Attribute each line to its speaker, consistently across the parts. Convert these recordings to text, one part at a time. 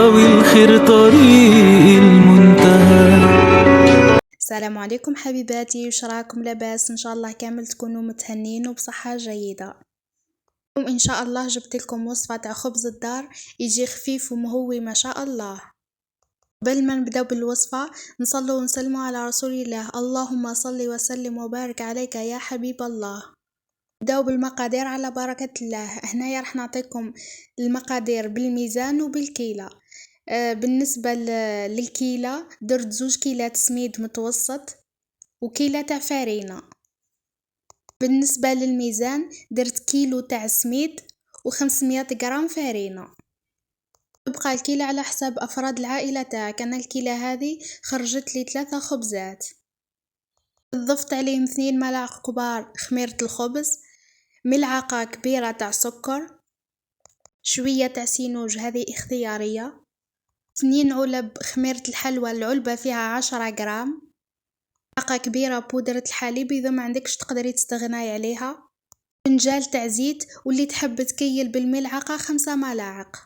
Speaker 1: والخير طريق المنتهى.
Speaker 2: السلام عليكم حبيباتي، وش راكم؟ لاباس ان شاء الله كامل تكونوا متهنين وبصحة جيدة. اليوم ان شاء الله جبت لكم وصفة تاع خبز الدار يجي خفيف ومهوي ما شاء الله. قبل ما نبداو بالوصفة نصلوا ونسلموا على رسول الله، اللهم صل وسلم وبارك عليك يا حبيب الله. نبداو بالمقادير على بركة الله. هنايا راح نعطيكم المقادير بالميزان وبالكيلة. بالنسبة للكيلة درت 2 كيلات سميد متوسط وكيلة تاع فرينة. بالنسبة للميزان درت كيلو تاع سميد و500 غرام فرينة. تبقى الكيلة على حساب أفراد العائلة تاعك. أنا الكيلة هذه خرجت لي 3 خبزات. ضفت عليهم 2 ملاعق كبار خميرة الخبز، ملعقة كبيرة تاع سكر، شوية تاع سينوج هذه اختيارية، 2 علب خميرة الحلوى العلبة فيها 10 غرام، ملعقة كبيرة بودرة الحليب إذا ما عندكش تقدري تستغناي عليها، فنجال تاع زيت، واللي تحب تكيل بالملعقة 5 ملاعق،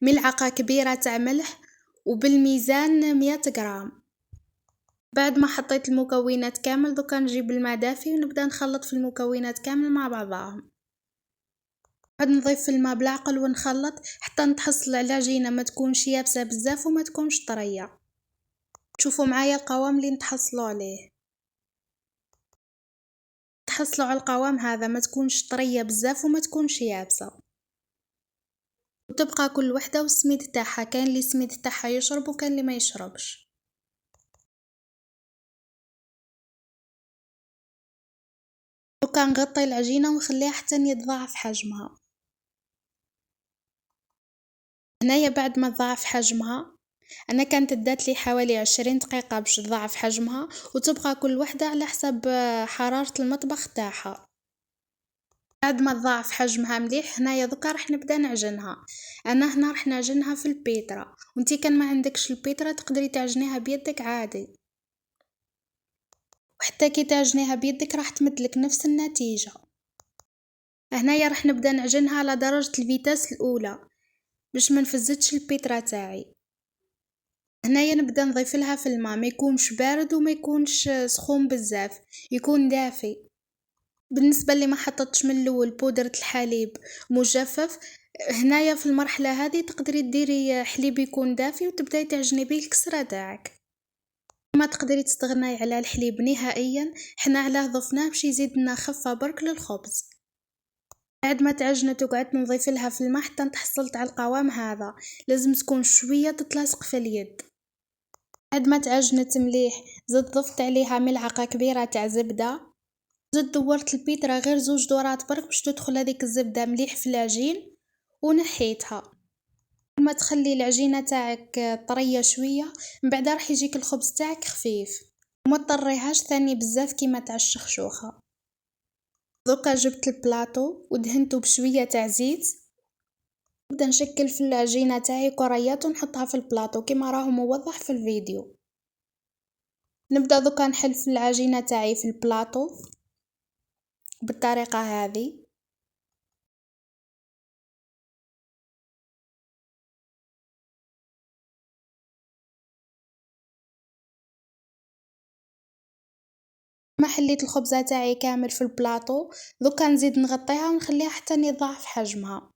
Speaker 2: ملعقة كبيرة تاع ملح، وبالميزان 100 غرام. بعد ما حطيت المكونات كامل دوكا نجيب الماء دافي ونبدا نخلط في المكونات كامل مع بعضهم. بعد نضيف الماء بالعقل ونخلط حتى نتحصل على العجينه ما تكونش يابسه بزاف وما تكونش طريه. تشوفوا معايا القوام اللي نتحصلوا عليه. تحصلوا على القوام هذا، ما تكونش طريه بزاف وما تكونش يابسه. وتبقى كل وحده والسميد تاعها، كاين اللي السميد تاعها يشرب وكاين اللي ما يشربش. دوكا نغطي العجينه ونخليها حتى يتضاعف حجمها. هنايا بعد ما تضاعف حجمها، انا كانت دات لي حوالي 20 دقيقه باش تضاعف حجمها، وتبقى كل وحده على حسب حراره المطبخ تاعها. بعد ما تضاعف حجمها مليح، هنايا دوكا راح نبدا نعجنها. انا هنا راح نعجنها في البيترا، وانتي كان ما عندكش البيترا تقدري تعجنيها بيدك عادي، وحتى كي تعجنيها بيدك راح تمدلك نفس النتيجه. هنايا راح نبدا نعجنها على درجه الفيتاس الاولى باش ما نفزتش البيترا تاعي. هنايا نبدا نضيف لها في الماء، ما يكونش بارد وما يكونش سخون بزاف، يكون دافي. بالنسبه اللي ما حطتش من الاول بودره الحليب مجفف، هنايا في المرحله هذه تقدري ديري حليب يكون دافي وتبداي تعجني بيه الكسره تاعك. ما تقدري تستغناي على الحليب نهائيا، حنا علاه ضفناه باش يزيد لنا خفه برك للخبز. بعد ما تعجنت وقعدت نضيف لها في الماء حتى تحصلت على القوام هذا، لازم تكون شويه تتلاصق في اليد. بعد ما تعجنت مليح زدت ضفت عليها ملعقه كبيره تاع زبده، زدت دورت البيترا غير 2 دورات برك باش تدخل هذيك الزبده مليح في العجين ونحيتها. ما تخلي العجينه تاعك طريه شويه، من بعد راح يجيك الخبز تاعك خفيف وما تطريهاش ثاني بزاف كيما تاع الشخشوخه. دوكا جبت البلاطو ودهنته بشويه تاع زيت، نبدا نشكل في العجينه تاعي كريات ونحطها في البلاطو كيما راهو موضح في الفيديو. نبدا دوكا نحل في العجينه تاعي في البلاطو بالطريقه هذه. ما حليت الخبزه تاعي كامل في البلاطو، دوكا نزيد نغطيها ونخليها حتى يضاعف حجمها.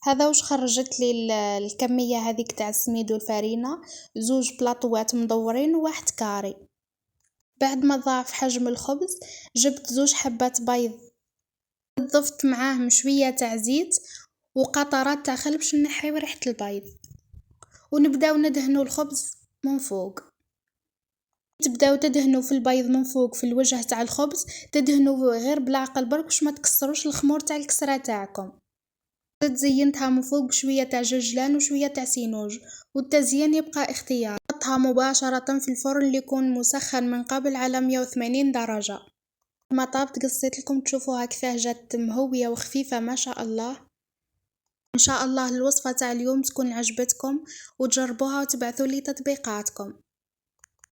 Speaker 2: هذا واش خرجت لي الكميه هذيك تاع السميد والفرينه، 2 بلاطوات مدورين وواحد كاري. بعد ما ضاعف حجم الخبز جبت 2 حبات بيض، ضفت معاهم شويه تاع زيت وقطرات تاع خل باش نحيو ريحه البيض، ونبداو ندهنوا الخبز من فوق. تبداو تدهنوا في البيض من فوق في الوجه تاع الخبز، تدهنوا غير بالعقل برك باش ما تكسروش الخمور تاع الكسره تاعكم. زينتها من فوق بشويه تاع جرجلان وشويه تاع سينوج، والتزيين يبقى اختيار. حطها مباشره في الفرن اللي يكون مسخن من قبل على 180 درجه. ما طابت قصيت لكم تشوفوها كيفاه جات مهويه وخفيفه ما شاء الله. ان شاء الله الوصفه تاع اليوم تكون عجبتكم وتجربوها وتبعثوا لي تطبيقاتكم.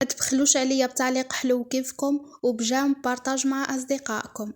Speaker 2: ما تبخلوش عليا بتعليق حلو كيفكم، وبجام بارطاج مع اصدقائكم.